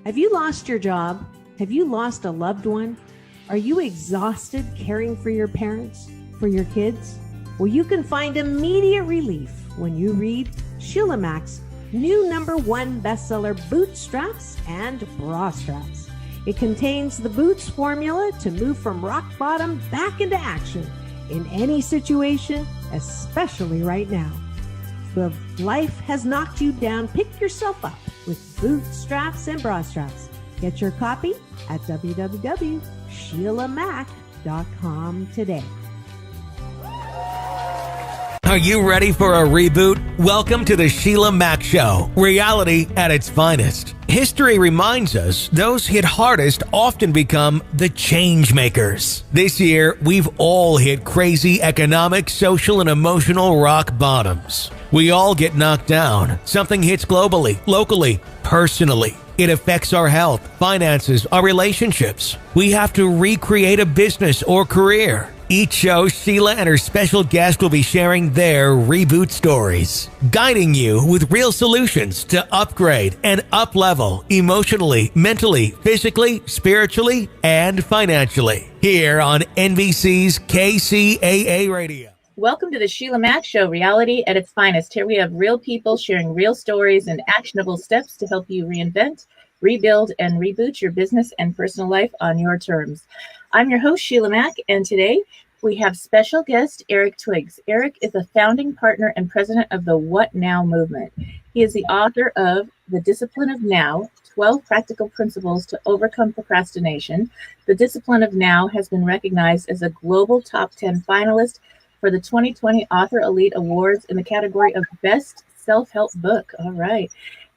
Have you lost your job? Have you lost a loved one? Are you exhausted caring for your parents, for your kids? Well, you can find immediate relief when you read Sheila Mac's new #1 bestseller, Bootstraps and Bra Straps. It contains the Boots formula to move from rock bottom back into action in any situation, especially right now. If life has knocked you down, pick yourself up with Bootstraps and Bra Straps. Get your copy at www.SHEILAMAC.com today. Are you ready for a reboot? Welcome to the Sheila Mac Show, reality at its finest. History reminds us those hit hardest often become the change makers. This year, we've all hit crazy economic, social, and emotional rock bottoms. We all get knocked down. Something hits globally, locally, personally. It affects our health, finances, our relationships. We have to recreate a business or career. Each show, Sheila and her special guest will be sharing their reboot stories, guiding you with real solutions to upgrade and up-level emotionally, mentally, physically, spiritually, and financially. Here on NBC's KCAARADIO. Welcome to the Sheila Mac Show, reality at its finest. Here we have real people sharing real stories and actionable steps to help you reinvent, rebuild, and reboot your business and personal life on your terms. I'm your host, Sheila Mac, and today we have special guest Eric Twiggs. Eric is a founding partner and president of the What Now movement. He is the author of The Discipline of Now, 12 Practical Principles to Overcome Procrastination. The Discipline of Now has been recognized as a Global Top 10 Finalist for the 2020 Author Elite Awards in the category of Best Self-Help Book. All right.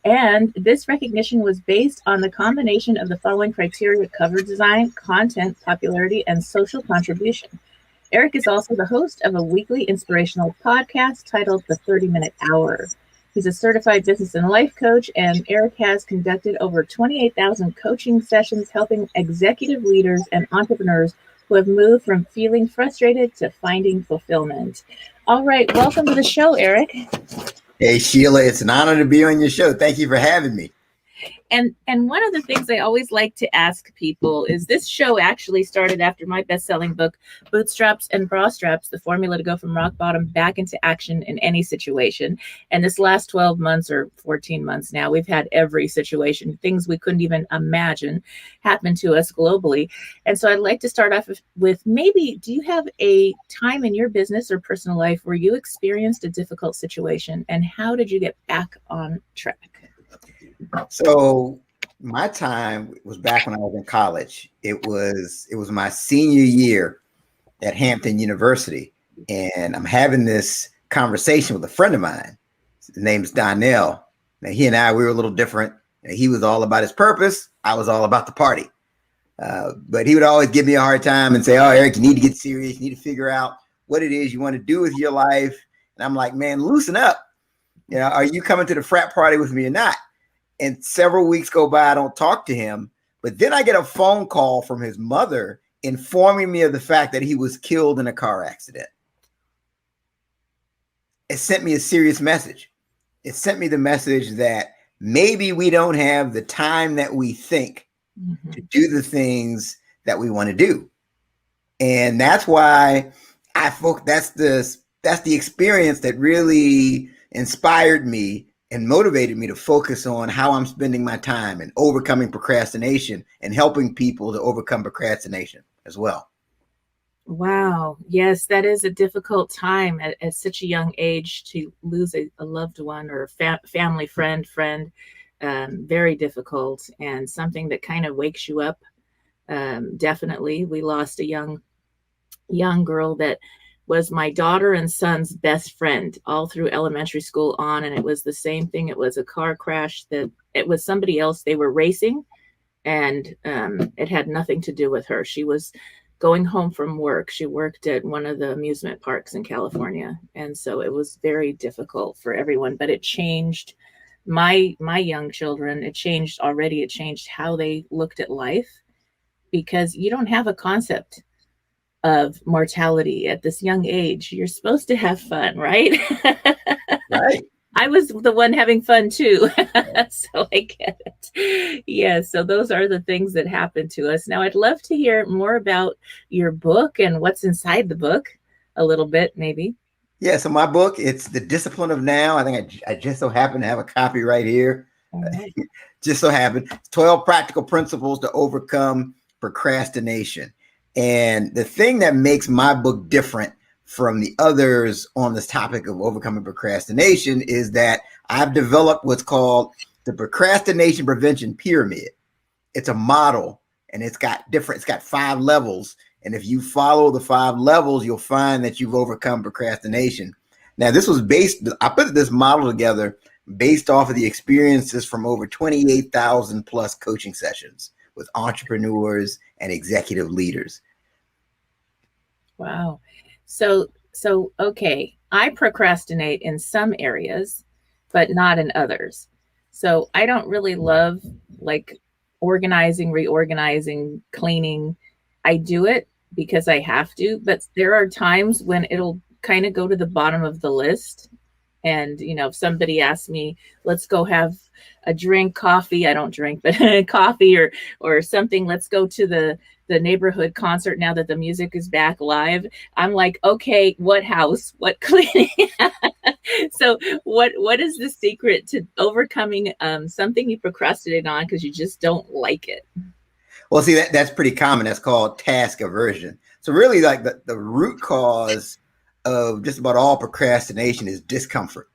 And this recognition was based on the combination of the following criteria: cover design, content, popularity, and social contribution. Eric is also the host of a weekly inspirational podcast titled The 30-Minute Hour. He's a certified business and life coach, and Eric has conducted over 28,000 coaching sessions helping executive leaders and entrepreneurs who have moved from feeling frustrated to finding fulfillment. All right, welcome to the show, Eric. Hey, Sheila, it's an honor to be on your show. Thank you for having me. And one of the things I always like to ask people is, this show actually started after my best-selling book, Bootstraps and Bra Straps, the formula to go from rock bottom back into action in any situation. And this last 12 months or 14 months now, we've had every situation, things we couldn't even imagine happen to us globally. And so I'd like to start off with maybe, do you have a time in your business or personal life where you experienced a difficult situation, and how did you get back on track? So my time was back when I was in college. It was my senior year at Hampton University, and I'm having this conversation with a friend of mine. His name's Donnell. Now, he and I, we were a little different. He was all about his purpose. I was all about the party. But he would always give me a hard time and say, "Oh, Eric, you need to get serious. You need to figure out what it is you want to do with your life." And I'm like, "Man, loosen up. You know, are you coming to the frat party with me or not?" And several weeks go by, I don't talk to him. But then I get a phone call from his mother informing me of the fact that he was killed in a car accident. It sent me a serious message. It sent me the message that maybe we don't have the time that we think to do the things that we want to do. And that's why that's the experience that really inspired me and motivated me to focus on how I'm spending my time and overcoming procrastination and helping people to overcome procrastination as well. Wow. Yes, that is a difficult time at such a young age to lose a loved one or family friend. Very difficult, and something that kind of wakes you up. Definitely. We lost a young girl that was my daughter and son's best friend all through elementary school on. And it was the same thing. It was a car crash that it was somebody else. They were racing, and it had nothing to do with her. She was going home from work. She worked at one of the amusement parks in California. And so it was very difficult for everyone, but it changed my young children. It changed how they looked at life, because you don't have a concept of mortality at this young age. You're supposed to have fun, right? Right. I was the one having fun too. So I get it. Yes, so those are the things that happen to us. Now, I'd love to hear more about your book and what's inside the book a little bit, maybe. Yeah, so my book, it's The Discipline of Now. I think I just so happen to have a copy right here. All right. Just so happened. 12 practical principles to overcome procrastination. And the thing that makes my book different from the others on this topic of overcoming procrastination is that I've developed what's called the procrastination prevention pyramid. It's a model, and it's got 5 levels. And if you follow the 5 levels, you'll find that you've overcome procrastination. Now, I put this model together based off of the experiences from over 28,000 plus coaching sessions with entrepreneurs and executive leaders. Wow. So okay, I procrastinate in some areas, but not in others. So I don't really love like organizing, reorganizing, cleaning. I do it because I have to, but there are times when it'll kind of go to the bottom of the list. And, if somebody asks me, let's go have a drink, coffee, I don't drink, but coffee or something, let's go to the neighborhood concert now that the music is back live. I'm like, okay, what house, what cleaning? So what is the secret to overcoming something you procrastinate on because you just don't like it? Well, see, that's pretty common. That's called task aversion. So really, like the root cause of just about all procrastination is discomfort,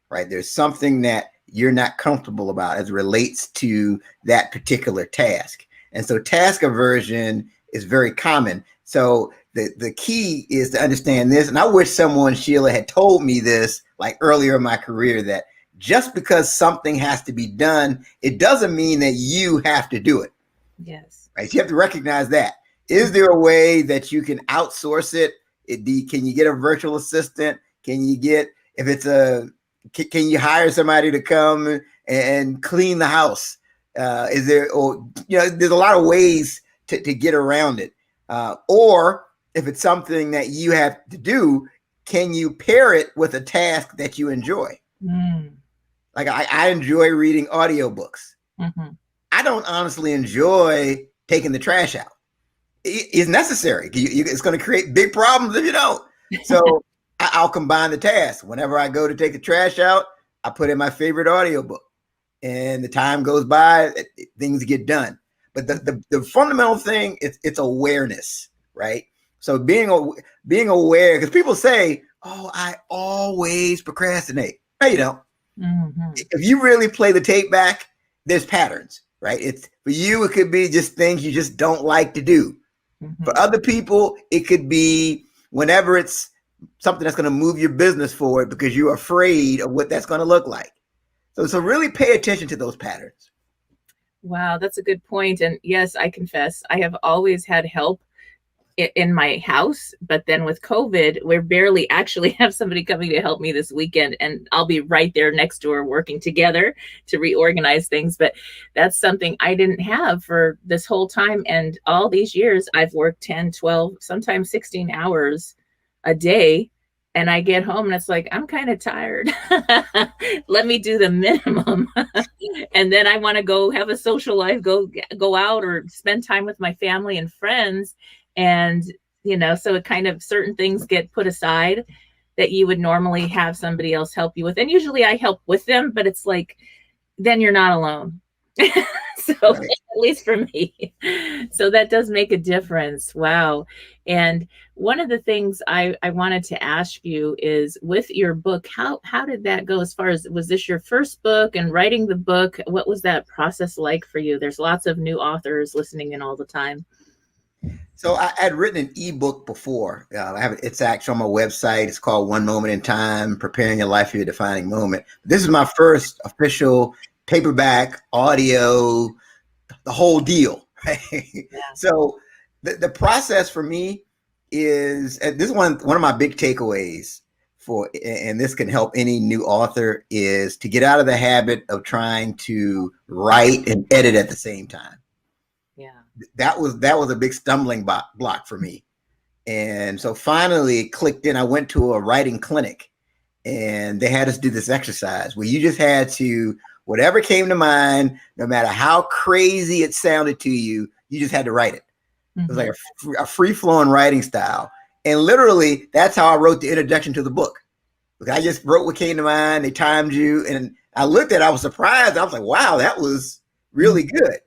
right? There's something that you're not comfortable about as it relates to that particular task. And so task aversion is very common. So the key is to understand this. And I wish someone, Sheila, had told me this like earlier in my career, that just because something has to be done, it doesn't mean that you have to do it. Yes. Right. So you have to recognize that. Is there a way that you can outsource it? Can you get a virtual assistant? Can you hire somebody to come and clean the house? There's a lot of ways to get around it. Or if it's something that you have to do, can you pair it with a task that you enjoy? Like I enjoy reading audiobooks. Mm-hmm. I don't honestly enjoy taking the trash out. It's necessary. It's going to create big problems if you don't. So I'll combine the tasks. Whenever I go to take the trash out, I put in my favorite audiobook, and the time goes by, things get done. But the fundamental thing, it's awareness, right? So being aware, because people say, "Oh, I always procrastinate." No, you don't. Mm-hmm. If you really play the tape back, there's patterns, right? It's for you, it could be just things you just don't like to do. Mm-hmm. For other people, it could be whenever it's something that's going to move your business forward because you're afraid of what that's going to look like. So really pay attention to those patterns. Wow, that's a good point. And yes, I confess, I have always had help in my house, but then with COVID, we barely actually have somebody coming to help me this weekend, and I'll be right there next door working together to reorganize things. But that's something I didn't have for this whole time. And all these years I've worked 10, 12, sometimes 16 hours a day. And I get home and it's like, I'm kind of tired. Let me do the minimum. And then I want to go have a social life, go out or spend time with my family and friends. And, so it kind of certain things get put aside that you would normally have somebody else help you with. And usually I help with them, but it's like, then you're not alone. So right. At least for me. So that does make a difference. Wow. And one of the things I wanted to ask you is with your book, how did that go as far as, was this your first book and writing the book? What was that process like for you? There's lots of new authors listening in all the time. So I had written an ebook before. It's actually on my website. It's called One Moment in Time, Preparing Your Life for Your Defining Moment. This is my first official paperback, audio, the whole deal. Right? Yeah. So the process for me is, and this is one of my big takeaways and this can help any new author, is to get out of the habit of trying to write and edit at the same time. Yeah. That was a big stumbling block for me. And so finally it clicked in. I went to a writing clinic and they had us do this exercise where you just had to whatever came to mind, no matter how crazy it sounded to you, you just had to write it. It was like a free-flowing writing style. And literally, that's how I wrote the introduction to the book. Because I just wrote what came to mind. They timed you. And I looked at it. I was surprised. I was like, wow, that was really good.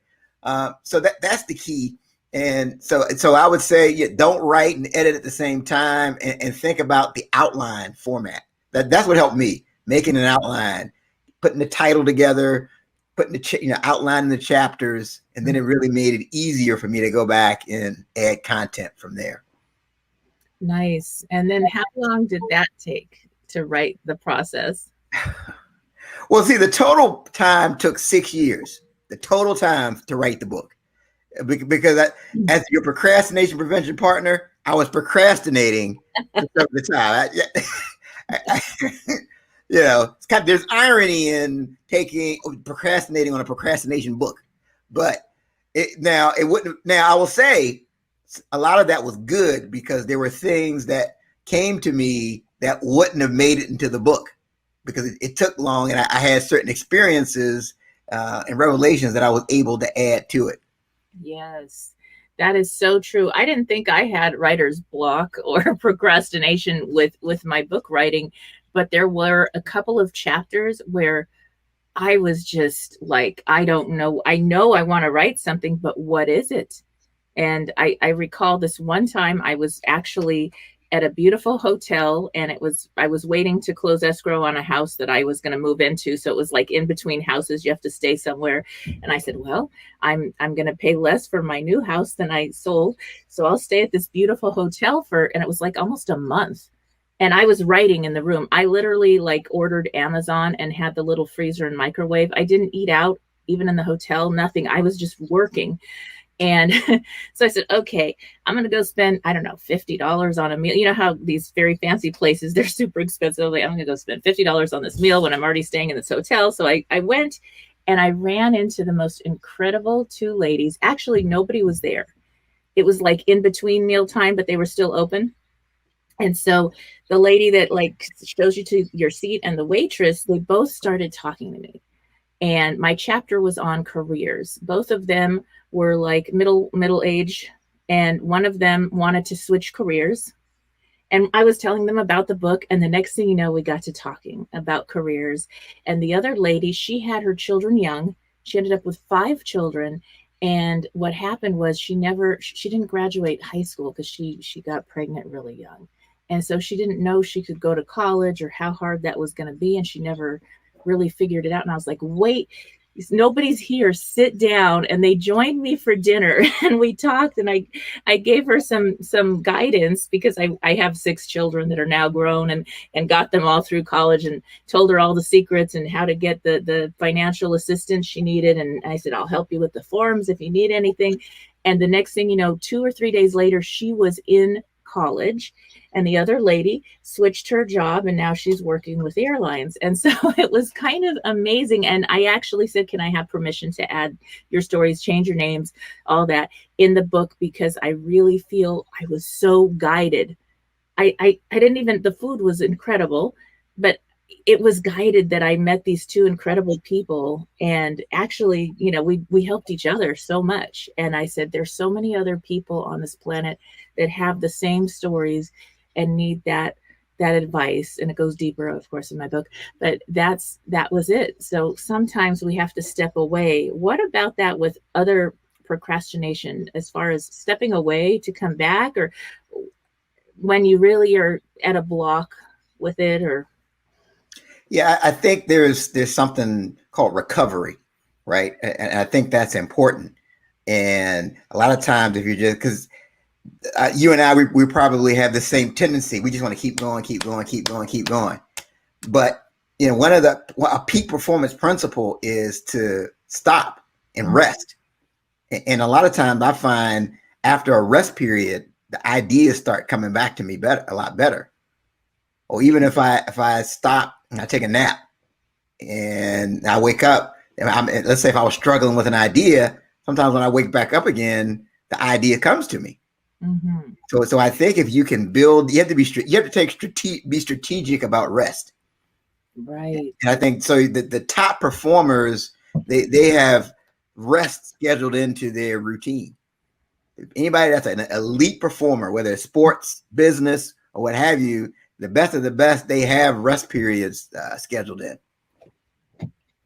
So that's the key. And so I would say, don't write and edit at the same time, and think about the outline format. That's what helped me, making an outline, putting the title together, putting the outlining the chapters, and then it really made it easier for me to go back and add content from there. Nice. And then how long did that take to write the process? Well, see, the total time took 6 years. The total time to write the book, because as your procrastination prevention partner, I was procrastinating for the time. It's there's irony in procrastinating on a procrastination book, but it wouldn't. Now I will say a lot of that was good, because there were things that came to me that wouldn't have made it into the book, because it took long, and I had certain experiences and revelations that I was able to add to it. Yes, that is so true. I didn't think I had writer's block or procrastination with my book writing, but there were a couple of chapters where I was just like, I don't know. I know I want to write something, but what is it? And I recall this one time I was actually at a beautiful hotel, and I was waiting to close escrow on a house that I was going to move into. So it was like in between houses, you have to stay somewhere. And I said, well, I'm going to pay less for my new house than I sold. So I'll stay at this beautiful hotel and it was like almost a month. And I was writing in the room. I literally ordered Amazon and had the little freezer and microwave. I didn't eat out, even in the hotel, nothing. I was just working. And so I said, okay, I'm going to go spend, I don't know, $50 on a meal. You know how these very fancy places, they're super expensive. Like, I'm going to go spend $50 on this meal when I'm already staying in this hotel. So I went, and I ran into the most incredible two ladies. Actually, nobody was there. It was like in between mealtime, but they were still open. And so the lady that shows you to your seat and the waitress, they both started talking to me. And my chapter was on careers. Both of them were middle age, and one of them wanted to switch careers. And I was telling them about the book, and the next thing you know, we got to talking about careers. And the other lady, she had her children young. She ended up with 5 children. And what happened was she didn't graduate high school because she got pregnant really young. And so she didn't know she could go to college or how hard that was going to be. And she never really figured it out. And I was like, wait, nobody's here, sit down. And they joined me for dinner, and we talked, and I gave her some guidance, because I have 6 children that are now grown, and got them all through college, and told her all the secrets and how to get the financial assistance she needed. And I said, I'll help you with the forms if you need anything. And the next thing you know, 2 or 3 days later, she was in college, and the other lady switched her job, and now she's working with airlines. And so it was kind of amazing. And I actually said, can I have permission to add your stories, change your names, all that in the book? Because I really feel I was so guided. I didn't even, the food was incredible, but it was guided that I met these 2 incredible people. And actually, we helped each other so much. And I said, there's so many other people on this planet that have the same stories and need that advice. And it goes deeper, of course, in my book, but that was it. So sometimes we have to step away. What about that with other procrastination, as far as stepping away to come back, or when you really are at a block with it? Or Yeah, I think there's something called recovery, right? And I think that's important. And a lot of times, if you're just, because you and I, we probably have the same tendency. We just want to keep going. But one of a peak performance principle is to stop and rest. And a lot of times, I find after a rest period, the ideas start coming back to me a lot better. Or even if I stop and I take a nap and I wake up, and let's say if I was struggling with an idea, sometimes when I wake back up again, the idea comes to me. Mm-hmm. So I think if you can build, be strategic about rest. Right. And I think so the top performers, they have rest scheduled into their routine. Anybody that's an elite performer, whether it's sports, business, or what have you, the best of the best, they have rest periods scheduled in.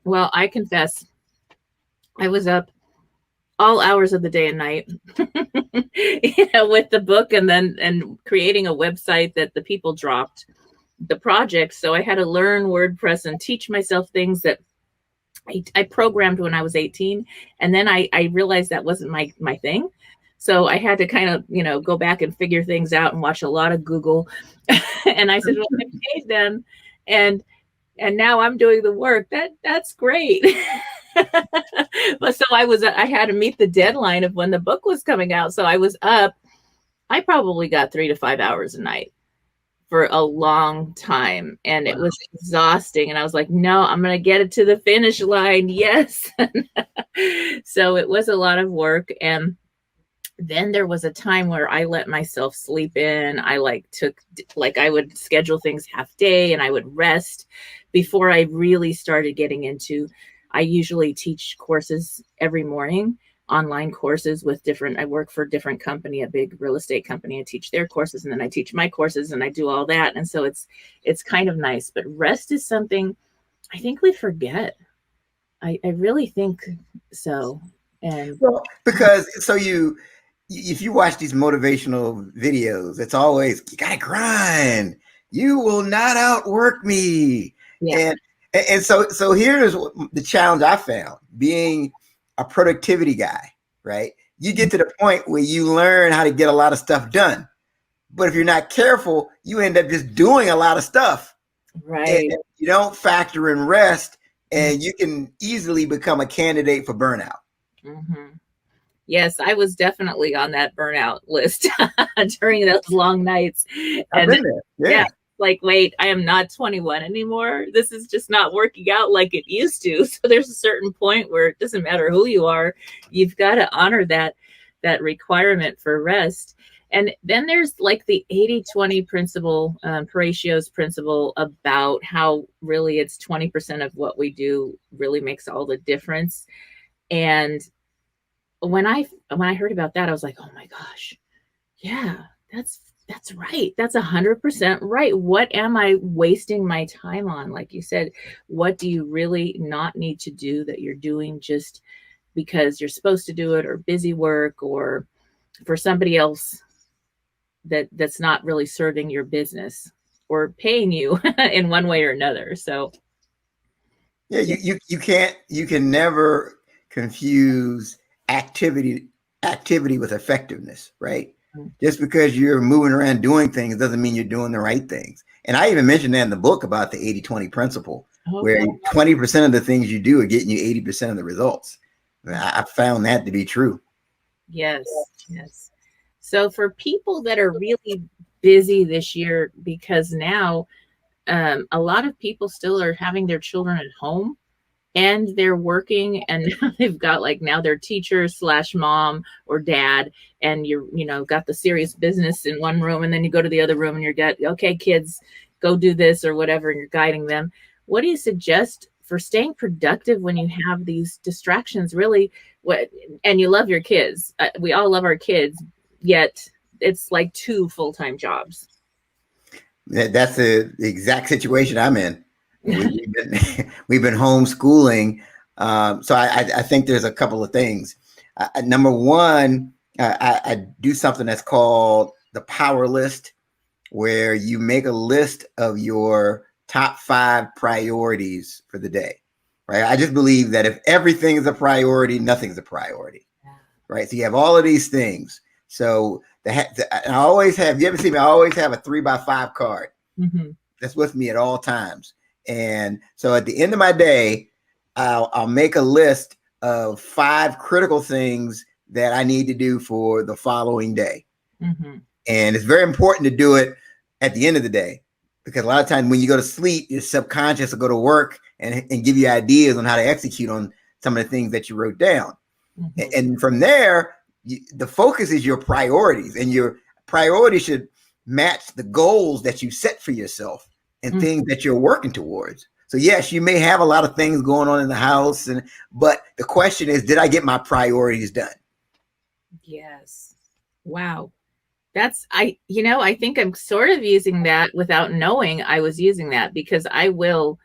Well, I confess, I was up all hours of the day and night, with the book and creating a website that the people dropped the project. So I had to learn WordPress and teach myself things that I programmed when I was 18. And then I realized that wasn't my thing. So I had to kind of, go back and figure things out and watch a lot of Google. And I said, well, I paid them. And now I'm doing the work. That's great. But so I had to meet the deadline of when the book was coming out. So I was up. I probably got 3 to 5 hours a night for a long time. And it was exhausting. And I was like, no, I'm going to get it to the finish line. Yes. So it was a lot of work. And then there was a time where I let myself sleep in. I I would schedule things half day and I would rest before I really started getting into. I usually teach courses every morning, online courses with I work for a different company, a big real estate company. I teach their courses and then I teach my courses and I do all that. And so it's kind of nice, but rest is something I think we forget. I really think so. And because if you watch these motivational videos, it's always, you gotta grind. You will not outwork me. Yeah. And so here's the challenge I found, being a productivity guy, right? You get to the point where you learn how to get a lot of stuff done. But if you're not careful, you end up just doing a lot of stuff. Right. And you don't factor in rest, and you can easily become a candidate for burnout. Mm-hmm. Yes, I was definitely on that burnout list during those long nights. I've been there. Yeah. Like, wait, I am not 21 anymore. This is just not working out like it used to. So there's a certain point where it doesn't matter who you are. You've got to honor that requirement for rest. And then there's like the 80-20 principle, Paratios principle, about how really it's 20% of what we do really makes all the difference. And when I heard about that, I was like, oh my gosh, yeah, that's right. That's 100% right. What am I wasting my time on? Like you said, what do you really not need to do that you're doing just because you're supposed to do it, or busy work, or for somebody else that's not really serving your business or paying you in one way or another. So yeah, you can never confuse activity with effectiveness, right? Just because you're moving around doing things doesn't mean you're doing the right things. And I even mentioned that in the book about the 80-20 principle, where 20% of the things you do are getting you 80% of the results. I found that to be true. Yes. So for people that are really busy this year, because now a lot of people still are having their children at home, and they're working, and they've got now they're teacher / mom or dad, and you're, got the serious business in one room, and then you go to the other room and you're okay, kids, go do this or whatever, and you're guiding them. What do you suggest for staying productive when you have these distractions? Really, and you love your kids. We all love our kids, yet it's like 2 full-time jobs. That's the exact situation I'm in. We've been homeschooling. So I think there's a couple of things. Number one, I do something that's called the power list, where you make a list of your top 5 priorities for the day, right? I just believe that if everything is a priority, nothing's a priority, right? So you have all of these things. So I always have, you ever see me? I always have a 3x5 card. Mm-hmm. That's with me at all times. And so at the end of my day, I'll make a list of 5 critical things that I need to do for the following day. Mm-hmm. And it's very important to do it at the end of the day, because a lot of times when you go to sleep, your subconscious will go to work and give you ideas on how to execute on some of the things that you wrote down. Mm-hmm. And from there, the focus is your priorities, and your priorities should match the goals that you set for yourself and things that you're working towards. So So yes, you may have a lot of things going on in the house, but the question is, did I get my priorities done? Yes. Wow. I think I'm sort of using that without knowing I was using that, because I will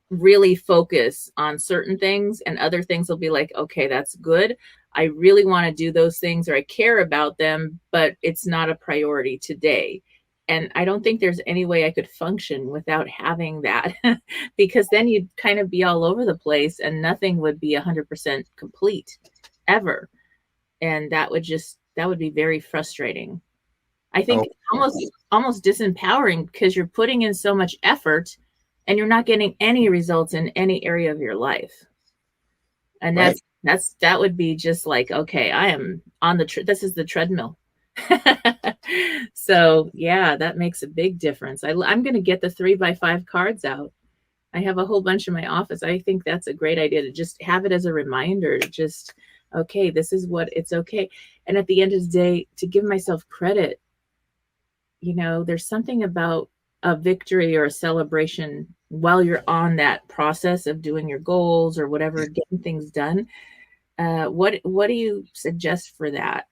really focus on certain things and other things will be like, okay, that's good. I really want to do those things, or I care about them, but it's not a priority today. And I don't think there's any way I could function without having that because then you'd kind of be all over the place and nothing would be 100% complete ever. And that would be very frustrating. I think almost disempowering, because you're putting in so much effort and you're not getting any results in any area of your life. And that would be just like, okay, I am on this is the treadmill. So yeah, that makes a big difference. I'm going to get the 3x5 cards out. I have a whole bunch in my office. I think that's a great idea to just have it as a reminder to just, okay, this is what it's okay. And at the end of the day, to give myself credit, there's something about a victory or a celebration while you're on that process of doing your goals or whatever, getting things done. What do you suggest for that?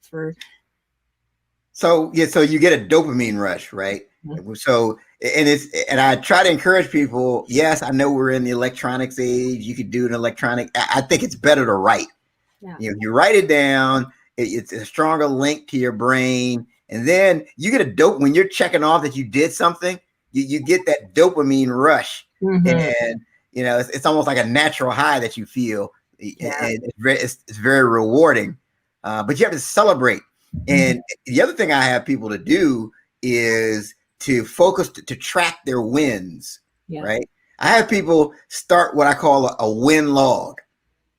So you get a dopamine rush, right? Mm-hmm. So, and I try to encourage people. Yes, I know we're in the electronics age. You could do an electronic. I think it's better to write. Yeah. You write it down. It's a stronger link to your brain. And then you get a dope when you're checking off that you did something, you get that dopamine rush. Mm-hmm. And, it's almost like a natural high that you feel. Yeah. And it's very rewarding. But you have to celebrate. And the other thing I have people to do is to focus, to track their wins, right? I have people start what I call a win log.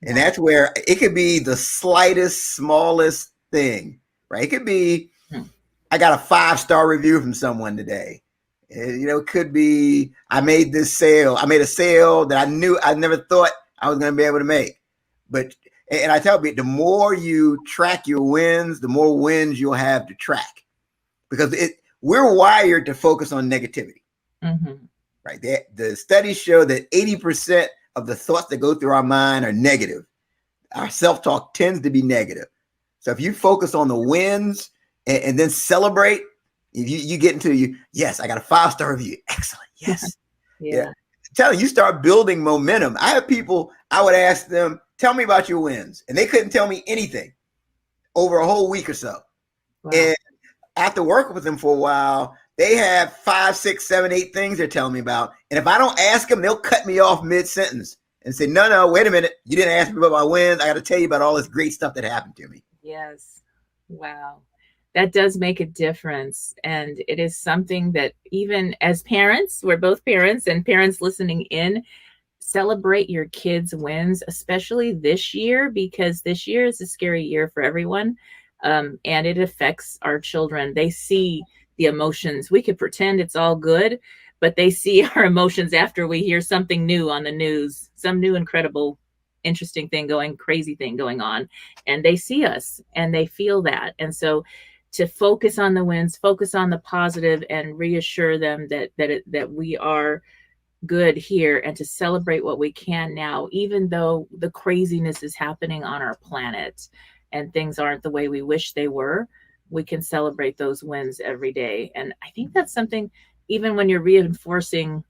And that's where it could be the slightest, smallest thing, right? It could be, I got a 5-star review from someone today. It could be, I made a sale that I never thought I was going to be able to make. And I tell people, the more you track your wins, the more wins you'll have to track, because we're wired to focus on negativity, right? The studies show that 80% of the thoughts that go through our mind are negative. Our self-talk tends to be negative. So if you focus on the wins and then celebrate, if you get into yes, I got a 5-star review. Excellent. Yes. Yeah. Tell you start building momentum. I have people, I would ask them, tell me about your wins. And they couldn't tell me anything over a whole week or so. Wow. And after working with them for a while, they have 5, 6, 7, 8 things they're telling me about. And if I don't ask them, they'll cut me off mid-sentence and say, no, wait a minute. You didn't ask me about my wins. I got to tell you about all this great stuff that happened to me. Yes. Wow. That does make a difference. And it is something that even as parents, we're both parents, and parents listening in, celebrate your kids' wins, especially this year, because this year is a scary year for everyone. And it affects our children. They see the emotions. We could pretend it's all good, but they see our emotions after we hear something new on the news, some new, incredible, interesting thing crazy thing going on. And they see us and they feel that. And so to focus on the wins, focus on the positive, and reassure them that we are good here, and to celebrate what we can now, even though the craziness is happening on our planet and things aren't the way we wish they were, we can celebrate those wins every day. And I think that's something, even when you're reinforcing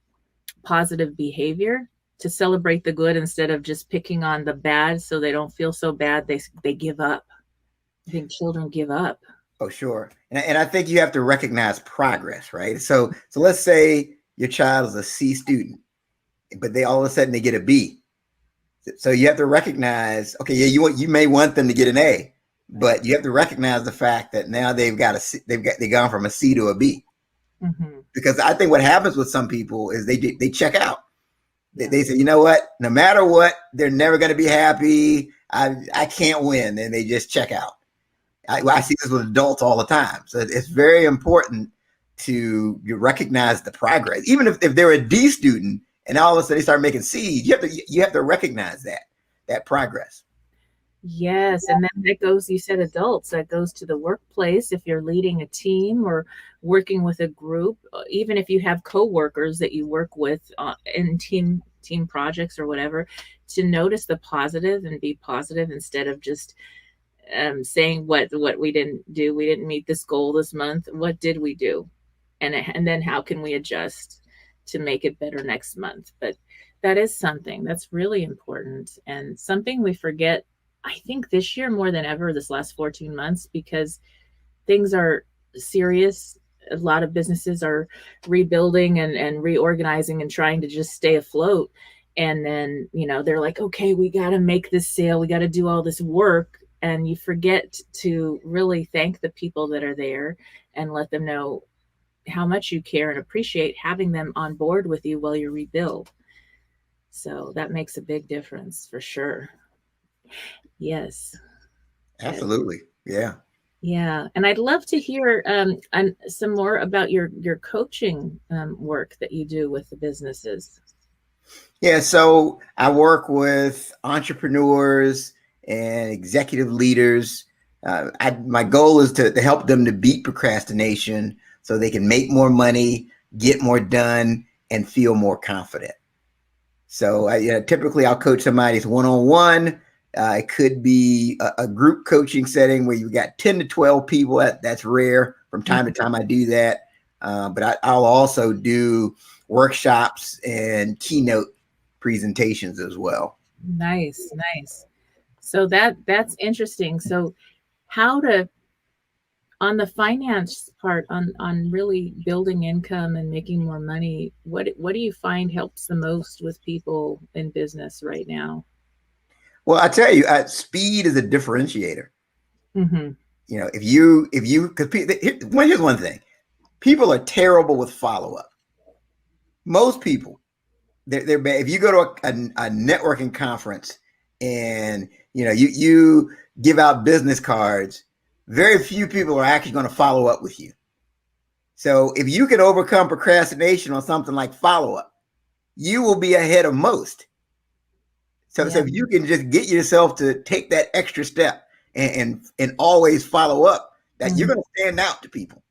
positive behavior, to celebrate the good instead of just picking on the bad so they don't feel so bad. They give up. I think children give up. Oh, sure. And I think you have to recognize progress, right? So let's say your child is a C student, but all of a sudden they get a B. So you have to recognize, okay, yeah, you may want them to get an A, but you have to recognize the fact that now they've gone from a C to a B. Mm-hmm. Because I think what happens with some people is they check out. They say, you know what, no matter what, they're never going to be happy. I can't win. And they just check out. I see this with adults all the time. So it's very important to recognize the progress. Even if they're a D student and all of a sudden they start making C's, you have to recognize that progress. Yes. And then that goes, you said adults, that goes to the workplace. If you're leading a team or working with a group, even if you have coworkers that you work with in team team projects or whatever, to notice the positive and be positive instead of just saying what we didn't do. We didn't meet this goal this month. What did we do? And then how can we adjust to make it better next month? But that is something that's really important and something we forget, I think, this year more than ever, this last 14 months, because things are serious. A lot of businesses are rebuilding and reorganizing and trying to just stay afloat. And then, they're like, okay, we got to make this sale. We got to do all this work. And you forget to really thank the people that are there and let them know how much you care and appreciate having them on board with you while you rebuild. So that makes a big difference for sure. Yes. Absolutely. Yeah. Yeah. And I'd love to hear some more about your coaching work that you do with the businesses. Yeah. So I work with entrepreneurs and executive leaders. My goal is to help them to beat procrastination so they can make more money, get more done, and feel more confident. So typically I'll coach somebody's one-on-one. It could be a group coaching setting where you've got 10 to 12 people. That's rare. From time to time I do that. But I'll also do workshops and keynote presentations as well. Nice. So that's interesting. So on the finance part, on really building income and making more money, what do you find helps the most with people in business right now? Well, I tell you, speed is a differentiator. Mm-hmm. Here's one thing: people are terrible with follow-up. Most people, they're bad. If you go to a networking conference and you give out business cards, very few people are actually going to follow up with you. So if you can overcome procrastination on something like follow-up, you will be ahead of most. So if you can just get yourself to take that extra step and always follow up, that you're going to stand out to people.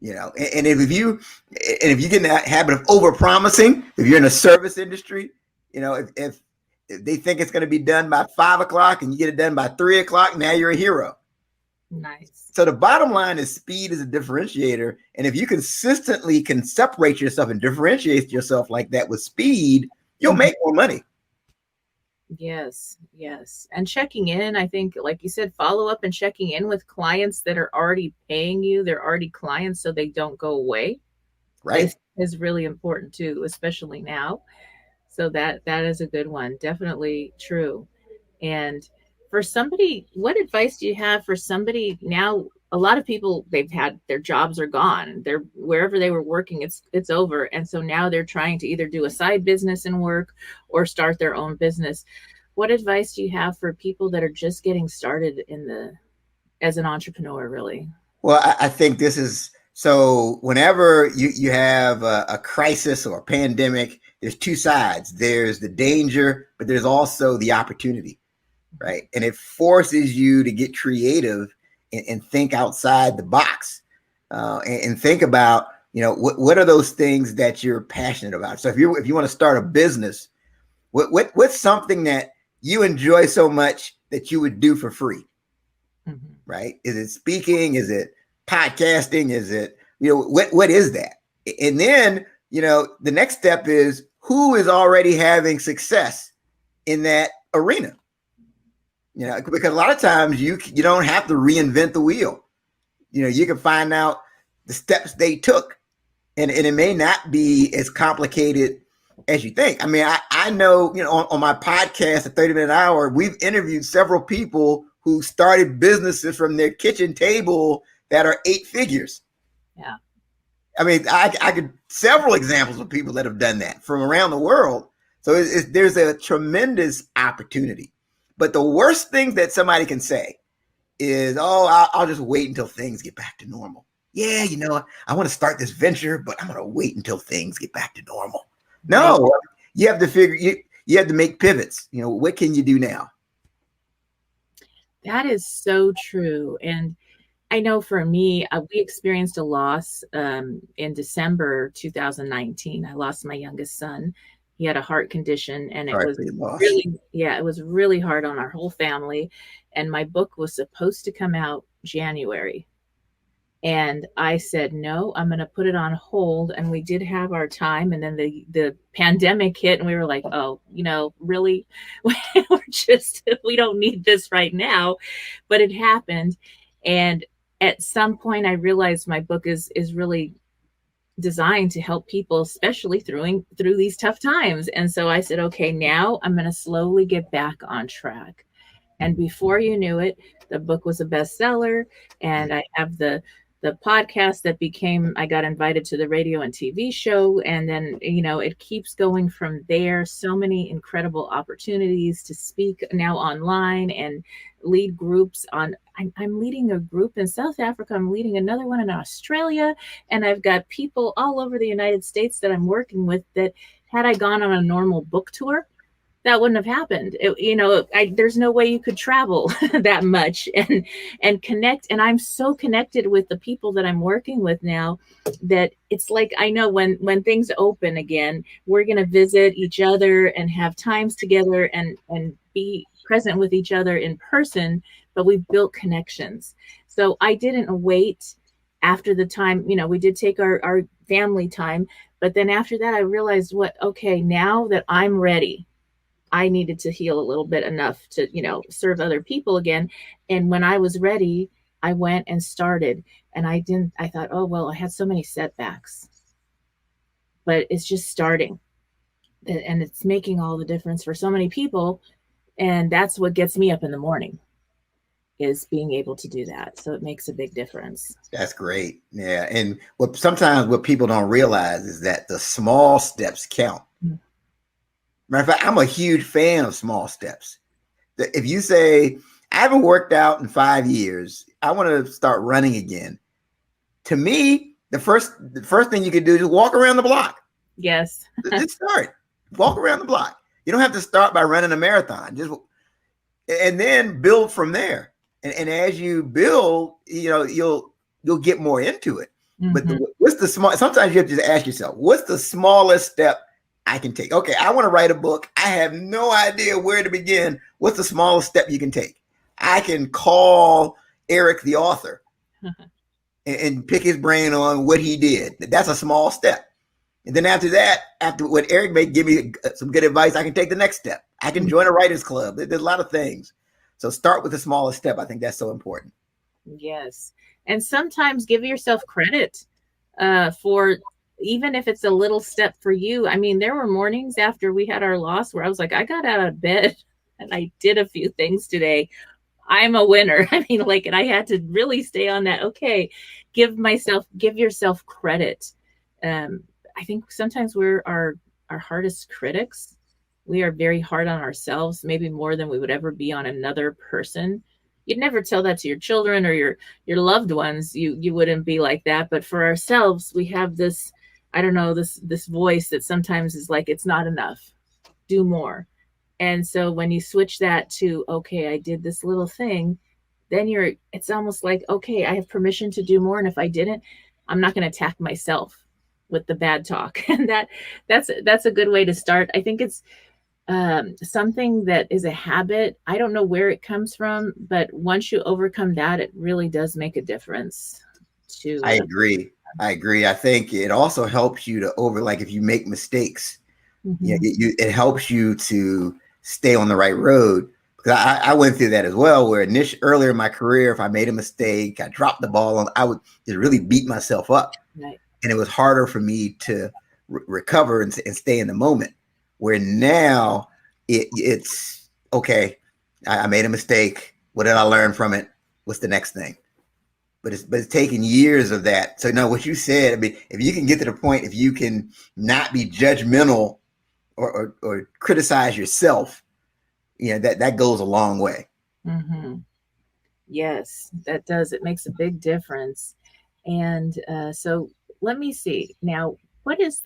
And if you get in that habit of over promising, if you're in a service industry, if they think it's going to be done by 5 o'clock and you get it done by 3 o'clock, now you're a hero. Nice. So the bottom line is speed is a differentiator. And if you consistently can separate yourself and differentiate yourself like that with speed, you'll make more money. Yes. And checking in, I think, like you said, follow up and checking in with clients that are already paying you. They're already clients, so they don't go away. Right. Is really important too, especially now. So that is a good one. Definitely true. And for somebody, what advice do you have for somebody now? A lot of people, their jobs are gone. They're wherever they were working, it's over. And so now they're trying to either do a side business and work or start their own business. What advice do you have for people that are just getting started as an entrepreneur, really? Well, I think this is, so whenever you have a crisis or a pandemic, there's two sides. There's the danger, but there's also the opportunity, right? And it forces you to get creative and think outside the box and think about, what are those things that you're passionate about? So if you want to start a business, what's something that you enjoy so much that you would do for free, right? Is it speaking? Is it podcasting? Is it, what is that? And then, the next step is who is already having success in that arena? Because a lot of times you don't have to reinvent the wheel. You can find out the steps they took, and it may not be as complicated as you think. I mean, I know, on my podcast, a 30-minute hour, we've interviewed several people who started businesses from their kitchen table that are 8 figures. Yeah. I mean, I could several examples of people that have done that from around the world. So there's a tremendous opportunity. But the worst thing that somebody can say is, I'll just wait until things get back to normal. Yeah, I want to start this venture, but I'm going to wait until things get back to normal. No, you have to you have to make pivots. What can you do now? That is so true. And I know for me, we experienced a loss in December 2019. I lost my youngest son. He had a heart condition, and it Sorry was for your loss. it was really hard on our whole family. And my book was supposed to come out January. And I said, no, I'm going to put it on hold. And we did have our time. And then the pandemic hit, and we were like, oh, really, we don't need this right now. But it happened. And at some point I realized my book is really designed to help people, especially through these tough times. And so I said, okay, now I'm going to slowly get back on track. And before you knew it, the book was a bestseller. And I have the podcast that I got invited to the radio and TV show. And then, it keeps going from there. So many incredible opportunities to speak now online and lead groups I'm leading a group in South Africa. I'm leading another one in Australia. And I've got people all over the United States that I'm working with that had I gone on a normal book tour, that wouldn't have happened. There's no way you could travel that much and connect. And I'm so connected with the people that I'm working with now that it's like, I know when things open again, we're going to visit each other and have times together and be present with each other in person, but we've built connections. So I didn't wait after the time, we did take our family time, but then after that, I realized okay, now that I'm ready, I needed to heal a little bit enough to, serve other people again. And when I was ready, I went and started. And I thought, oh, well, I had so many setbacks, but it's just starting. And it's making all the difference for so many people. And that's what gets me up in the morning, is being able to do that. So it makes a big difference. That's great. Yeah. And sometimes what people don't realize is that the small steps count. Mm-hmm. Matter of fact, I'm a huge fan of small steps. If you say, I haven't worked out in 5 years, I want to start running again. To me, the first thing you could do is walk around the block. Yes. Just start. Walk around the block. You don't have to start by running a marathon. And then build from there. And as you build, you'll get more into it. Mm-hmm. But what's the small? Sometimes you have to just ask yourself, what's the smallest step I can take? Okay, I want to write a book. I have no idea where to begin. What's the smallest step you can take? I can call Eric, the author, and pick his brain on what he did. That's a small step. And then after that, after what Eric may give me some good advice, I can take the next step. I can join a writer's club. There's a lot of things. So start with the smallest step. I think that's so important. Yes. And sometimes give yourself credit for, even if it's a little step for you. I mean, there were mornings after we had our loss where I was like, I got out of bed and I did a few things today. I'm a winner. I mean, and I had to really stay on that. Okay. Give yourself credit. I think sometimes we're our hardest critics. We are very hard on ourselves, maybe more than we would ever be on another person. You'd never tell that to your children or your loved ones. You wouldn't be like that. But for ourselves, we have this, I don't know, this voice that sometimes is like, it's not enough, do more. And so when you switch that to, okay, I did this little thing, then it's almost like, okay, I have permission to do more. And if I didn't, I'm not going to attack myself with the bad talk. And that's a good way to start. I think it's something that is a habit. I don't know where it comes from, but once you overcome that, it really does make a difference. I agree. I think it also helps you to if you make mistakes, mm-hmm. It helps you to stay on the right road. Because I went through that as well, where earlier in my career, if I made a mistake, I dropped the ball, I would just really beat myself up. Right. And it was harder for me to recover and stay in the moment. Where now it's okay. I made a mistake. What did I learn from it? What's the next thing? But it's taken years of that. So now what you said, I mean, if you can get to the point, if you can not be judgmental or criticize yourself, that goes a long way. Mm-hmm. Yes, that does. It makes a big difference. And so let me see now, what is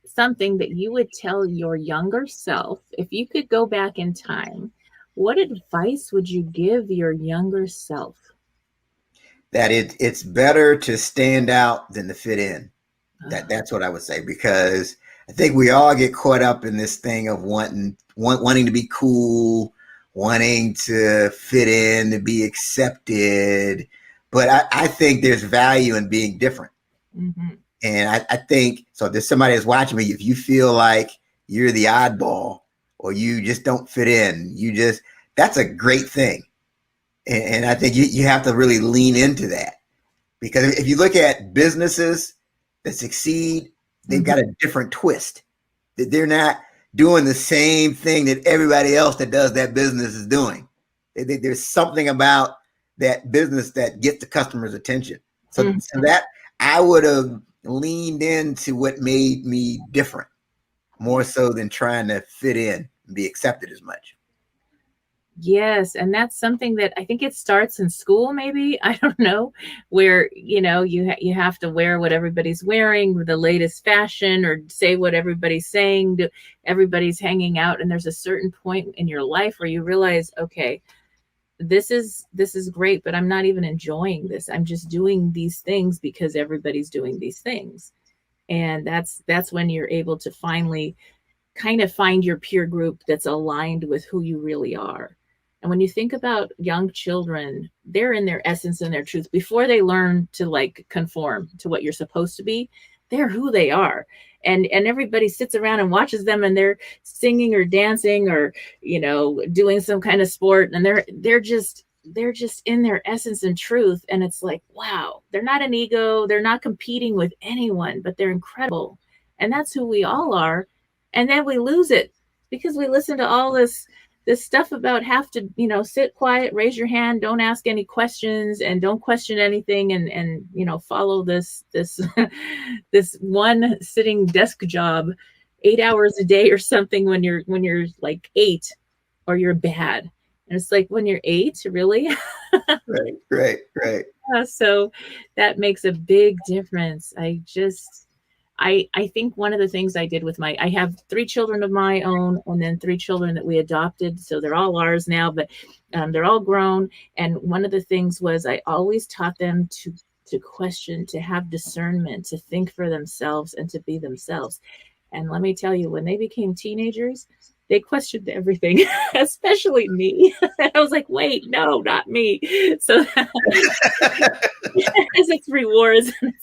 something that you would tell your younger self if you could go back in time? What advice would you give your younger self? That it's better to stand out than to fit in. That's what I would say, because I think we all get caught up in this thing of wanting to be cool, wanting to fit in, to be accepted. But I think there's value in being different. Mm-hmm. And I think, so there's somebody that's watching me, if you feel like you're the oddball or you just don't fit in, that's a great thing. And I think you have to really lean into that. Because if you look at businesses that succeed, they've got a different twist. That they're not doing the same thing that everybody else that does that business is doing. There's something about that business that gets the customer's attention. So that I would have leaned into what made me different, more so than trying to fit in and be accepted as much. Yes. And that's something that I think it starts in school, maybe, I don't know, where, you have to wear what everybody's wearing, the latest fashion, or say what everybody's saying. Everybody's hanging out. And there's a certain point in your life where you realize, okay, this is great, but I'm not even enjoying this. I'm just doing these things because everybody's doing these things. And that's when you're able to finally kind of find your peer group that's aligned with who you really are. And when you think about young children, they're in their essence and their truth before they learn to conform to what you're supposed to be. They're who they are. And everybody sits around and watches them, and they're singing or dancing or, doing some kind of sport. And they're just in their essence and truth. And it's like, wow, they're not an ego. They're not competing with anyone, but they're incredible. And that's who we all are. And then we lose it because we listen to all this stuff about have to, sit quiet, raise your hand, don't ask any questions, and don't question anything, and follow this this one sitting desk job 8 hours a day or something when you're like 8, or you're bad. And it's like, when you're 8, really? Right. So that makes a big difference. I think one of the things I did with I have 3 children of my own, and then 3 children that we adopted. So they're all ours now, but they're all grown. And one of the things was I always taught them to question, to have discernment, to think for themselves and to be themselves. And let me tell you, when they became teenagers, they questioned everything, especially me. I was like, wait, no, not me. So as its rewards and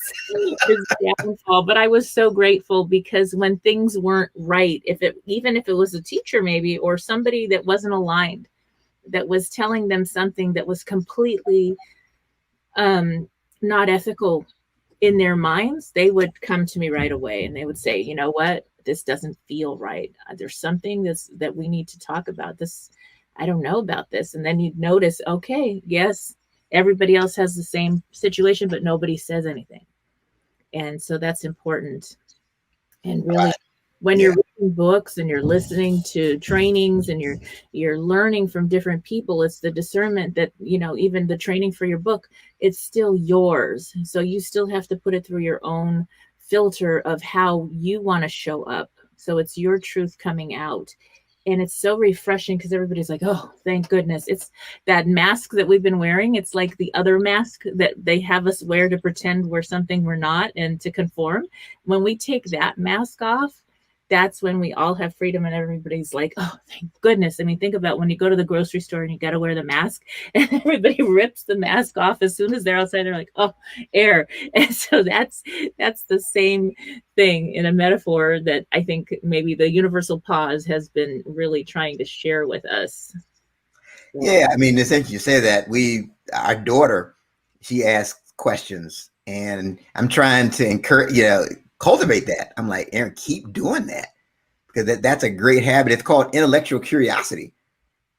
its downfall. But I was so grateful, because when things weren't right, even if it was a teacher maybe, or somebody that wasn't aligned, that was telling them something that was completely not ethical in their minds, they would come to me right away and they would say, you know what? This doesn't feel right. There's something that we need to talk about. This, I don't know about this. And then you'd notice, okay, yes, everybody else has the same situation, but nobody says anything. And so that's important. And really, when you're reading books and you're listening to trainings and you're learning from different people, it's the discernment that, even the training for your book, it's still yours. So you still have to put it through your own filter of how you want to show up. So it's your truth coming out. And it's so refreshing, because everybody's like, oh, thank goodness. It's that mask that we've been wearing. It's like the other mask that they have us wear to pretend we're something we're not and to conform. When we take that mask off, that's when we all have freedom, and everybody's like, oh, thank goodness. I mean, think about when you go to the grocery store and you got to wear the mask, and everybody rips the mask off as soon as they're outside. They're like, oh, air. And so that's the same thing in a metaphor that I think maybe the universal pause has been really trying to share with us. Yeah. I mean, essentially you say that our daughter, she asks questions, and I'm trying to encourage, cultivate that. I'm like, Aaron, keep doing that, because that's a great habit. It's called intellectual curiosity.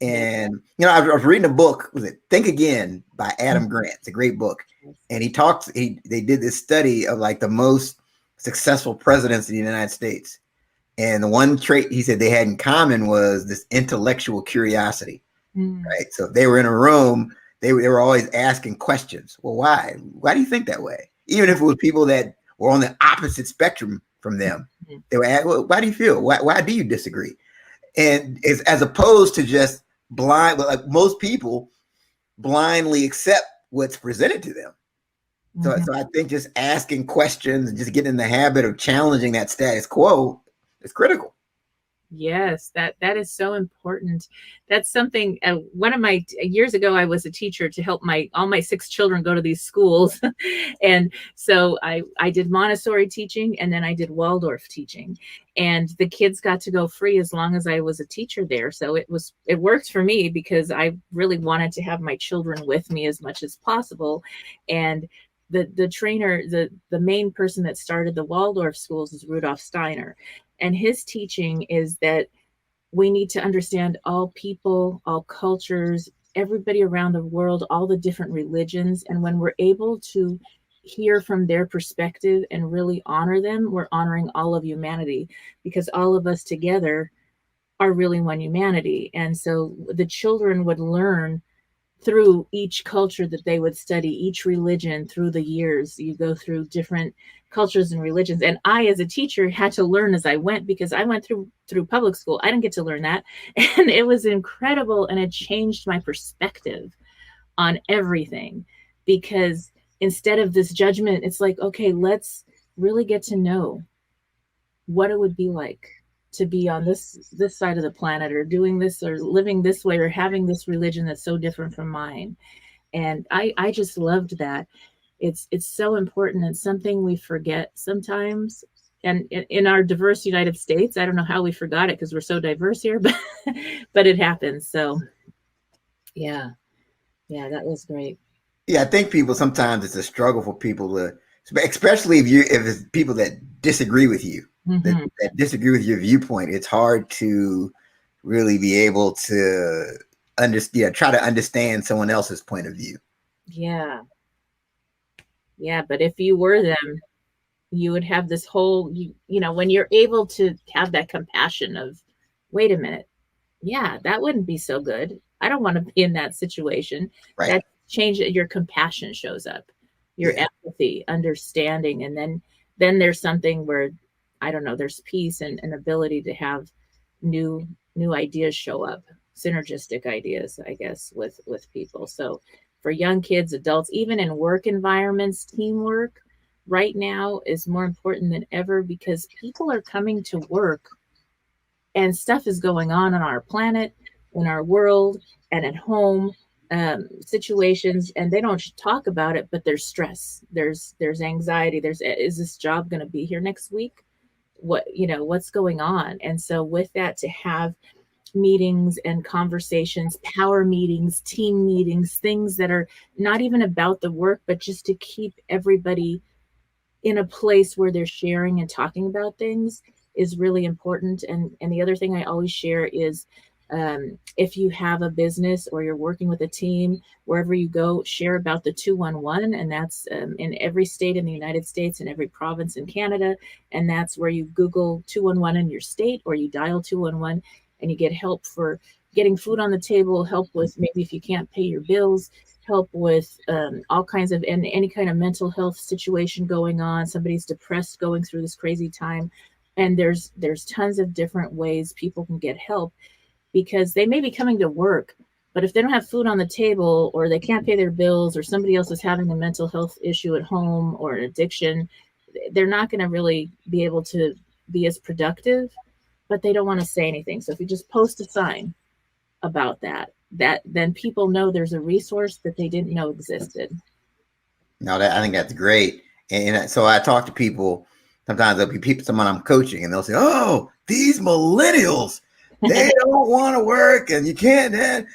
And, I was reading a book, was it Think Again by Adam Grant. It's a great book. And they did this study of the most successful presidents in the United States. And the one trait he said they had in common was this intellectual curiosity, right? So if they were in a room, they were always asking questions. Well, why? Why do you think that way? Even if it was people that were on the opposite spectrum from them, they were asked, well, why do you feel? Why do you disagree? And as opposed to just blind, most people blindly accept what's presented to them. So I think just asking questions and just getting in the habit of challenging that status quo It's critical. Yes, that is so important. That's something, one of my years ago, I was a teacher to help all my 6 children go to these schools. And so I did Montessori teaching, and then I did Waldorf teaching, and the kids got to go free as long as I was a teacher there. So it worked for me because I really wanted to have my children with me as much as possible. And the trainer, the main person that started the Waldorf schools is Rudolf Steiner. And his teaching is that we need to understand all people, all cultures, everybody around the world, all the different religions. And when we're able to hear from their perspective and really honor them, we're honoring all of humanity, because all of us together are really one humanity. And so the children would learn through each culture that they would study, each religion through the years. You go through different cultures and religions. And I, as a teacher, had to learn as I went, because I went through public school. I didn't get to learn that. And it was incredible. And it changed my perspective on everything, because instead of this judgment, it's like, okay, let's really get to know what it would be like to be on this side of the planet, or doing this, or living this way, or having this religion that's so different from mine. And I just loved that. It's so important, and something we forget sometimes. And in our diverse United States, I don't know how we forgot it, because we're so diverse here, but it happens. So yeah, that was great. Yeah, I think people, sometimes it's a struggle for people to, especially if it's people that disagree with you. Mm-hmm. That disagree with your viewpoint. It's hard to really be able to try to understand someone else's point of view. Yeah, but if you were them, you would have this whole, when you're able to have that compassion of, wait a minute, yeah, that wouldn't be so good. I don't want to be in that situation. Right. That change, your compassion shows up, your empathy, understanding, and then there's something where, I don't know, there's peace and an ability to have new ideas show up, synergistic ideas, I guess, with people. So for young kids, adults, even in work environments, teamwork right now is more important than ever, because people are coming to work and stuff is going on our planet, in our world, and at home, situations, and they don't talk about it, but there's stress, there's anxiety, is this job going to be here next week? What's going on? And so with that, to have meetings and conversations, power meetings, team meetings, things that are not even about the work, but just to keep everybody in a place where they're sharing and talking about things, is really important. And the other thing I always share is, if you have a business or you're working with a team, wherever you go, share about the 211. And that's in every state in the United States and every province in Canada. And that's where you Google 211 in your state, or you dial 211, and you get help for getting food on the table, help with maybe if you can't pay your bills, help with all kinds of, and any kind of mental health situation going on. Somebody's depressed, going through this crazy time. And there's tons of different ways people can get help, because they may be coming to work, but if they don't have food on the table, or they can't pay their bills, or somebody else is having a mental health issue at home, or an addiction, they're not going to really be able to be as productive, but they don't want to say anything. So if you just post a sign about that then people know there's a resource that they didn't know existed. No, I think that's great. And so I talk to people, sometimes there'll be someone I'm coaching, and they'll say, oh, these millennials, they don't want to work, and you can't.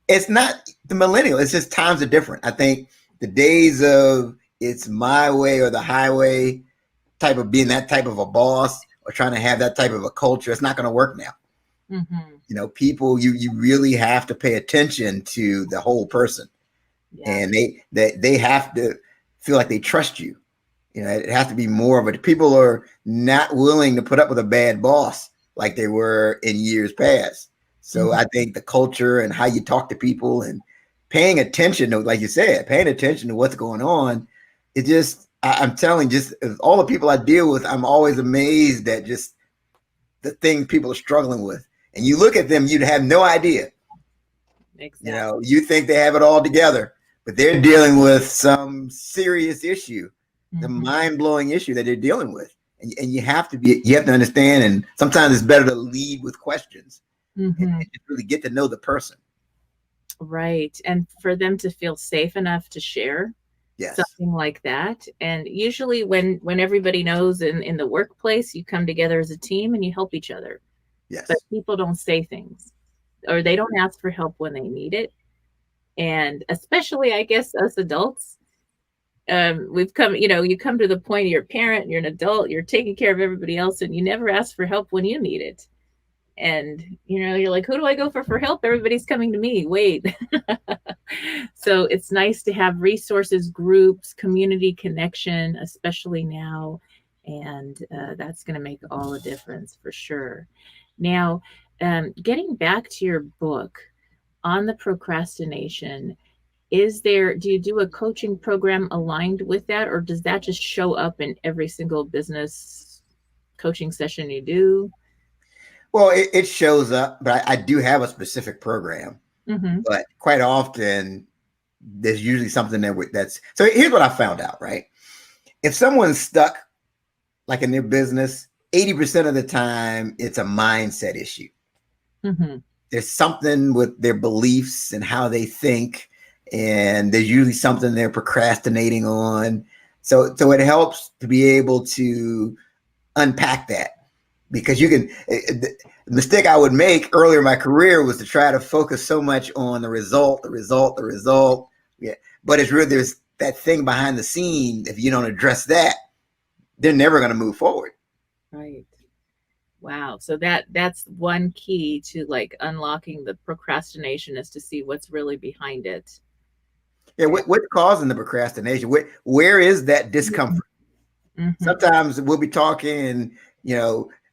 It's not the millennial. It's just times are different. I think the days of it's my way or the highway type of being that type of a boss, or trying to have that type of a culture, it's not going to work now. Mm-hmm. People, you really have to pay attention to the whole person, and they have to feel like they trust you. It has to be more of it. People are not willing to put up with a bad boss like they were in years past. So I think the culture and how you talk to people and paying attention to, like you said, paying attention to what's going on. It just, I'm telling, just all the people I deal with, I'm always amazed at just the things people are struggling with. And you look at them, you'd have no idea. Exactly. You think they have it all together, but they're dealing with some serious issue, the mind-blowing issue that they're dealing with. And you have to understand. And sometimes it's better to lead with questions and just really get to know the person. Right. And for them to feel safe enough to share something like that. And usually when everybody knows in the workplace, you come together as a team and you help each other. Yes. But people don't say things, or they don't ask for help when they need it. And especially, I guess, us adults, we've come, you come to the point of you're a parent, you're an adult, you're taking care of everybody else, and you never ask for help when you need it. And, you're like, who do I go for help? Everybody's coming to me. Wait. So it's nice to have resources, groups, community connection, especially now. And that's going to make all the difference for sure. Now, getting back to your book on the procrastination, do you do a coaching program aligned with that, or does that just show up in every single business coaching session you do? Well, it shows up, but I do have a specific program. But quite often, there's usually something that's. So here's what I found out, right? If someone's stuck, like in their business, 80% of the time, it's a mindset issue. There's something with their beliefs and how they think, and there's usually something they're procrastinating on. So it helps to be able to unpack that. Because the mistake I would make earlier in my career was to try to focus so much on the result. Yeah. But it's really, there's that thing behind the scene. If you don't address that, they're never going to move forward. Right. Wow. So that's one key to like unlocking the procrastination, is to see what's really behind it. Yeah. What's causing the procrastination? Where is that discomfort? Sometimes we'll be talking and,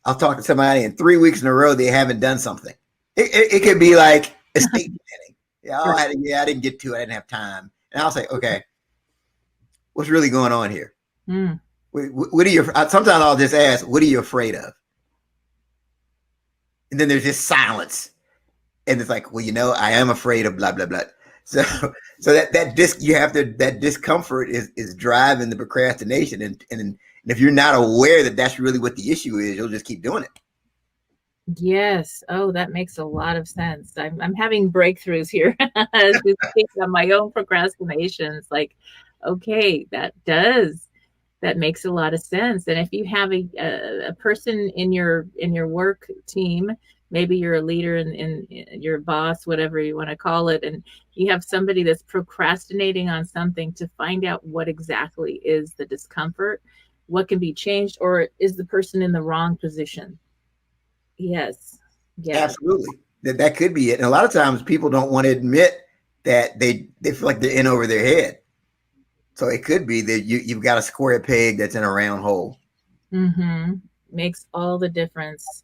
I'll talk to somebody and 3 weeks in a row, they haven't done something. It could be like estate planning. I didn't get to it. I didn't have time. And I'll say, okay, what's really going on here? What are you, sometimes I'll just ask, what are you afraid of? And then there's just silence. And it's like, well, I am afraid of blah, blah, blah. So that discomfort is driving the procrastination. And if you're not aware that that's really what the issue is, you'll just keep doing it. Yes. Oh, that makes a lot of sense. I'm having breakthroughs here as we speak on my own procrastinations. Like, okay, that makes a lot of sense. And if you have a person in your work team, maybe you're a leader in your boss, whatever you want to call it, and you have somebody that's procrastinating on something, to find out what exactly is the discomfort, what can be changed, or is the person in the wrong position? Yes. Absolutely. That could be it. And a lot of times people don't want to admit that they feel like they're in over their head. So it could be that you've got a square peg that's in a round hole. Makes all the difference.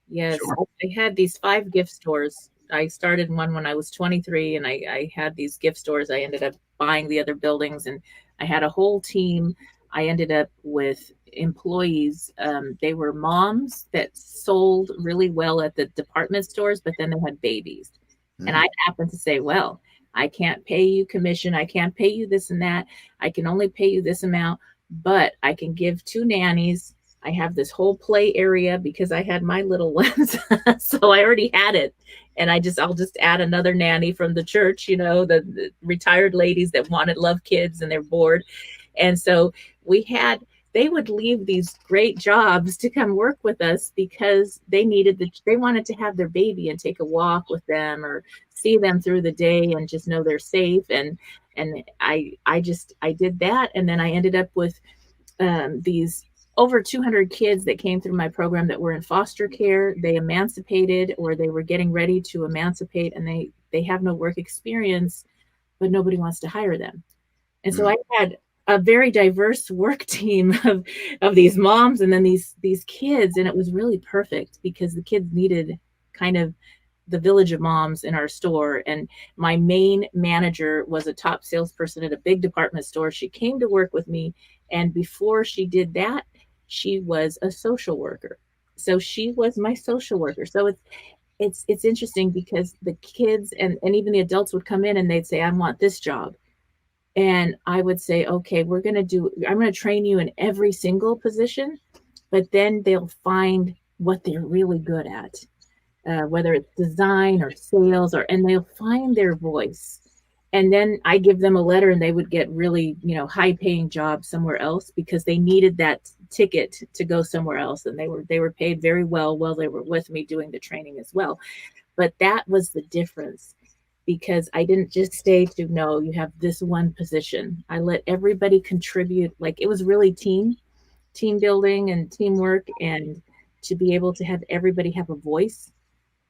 Yes. Sure. I had these 5 gift stores. I started one when I was 23, and I had these gift stores. I ended up buying the other buildings, and I had a whole team. I ended up with employees. They were moms that sold really well at the department stores, but then they had babies. And I happened to say, well, I can't pay you commission. I can't pay you this and that. I can only pay you this amount, but I can give 2 nannies. I have this whole play area because I had my little ones. So I already had it. And I'll just add another nanny from the church, the retired ladies that love kids and they're bored. And so they would leave these great jobs to come work with us because they wanted to have their baby and take a walk with them or see them through the day and just know they're safe. And I did that. And then I ended up with these over 200 kids that came through my program that were in foster care. They emancipated, or they were getting ready to emancipate, and they have no work experience, but nobody wants to hire them. And so I had a very diverse work team of these moms and then these kids. And it was really perfect because the kids needed kind of the village of moms in our store. And my main manager was a top salesperson at a big department store. She came to work with me. And before she did that, she was a social worker. So she was my social worker. So it's interesting because the kids and even the adults would come in and they'd say, I want this job. And I would say, okay, I'm going to train you in every single position, but then they'll find what they're really good at, whether it's design or sales, and they'll find their voice. And then I give them a letter and they would get really, high paying jobs somewhere else because they needed that ticket to go somewhere else. And they were paid very well while they were with me doing the training as well. But that was the difference, because I didn't just stay to, no, you have this one position. I let everybody contribute. Like, it was really team building and teamwork, and to be able to have everybody have a voice.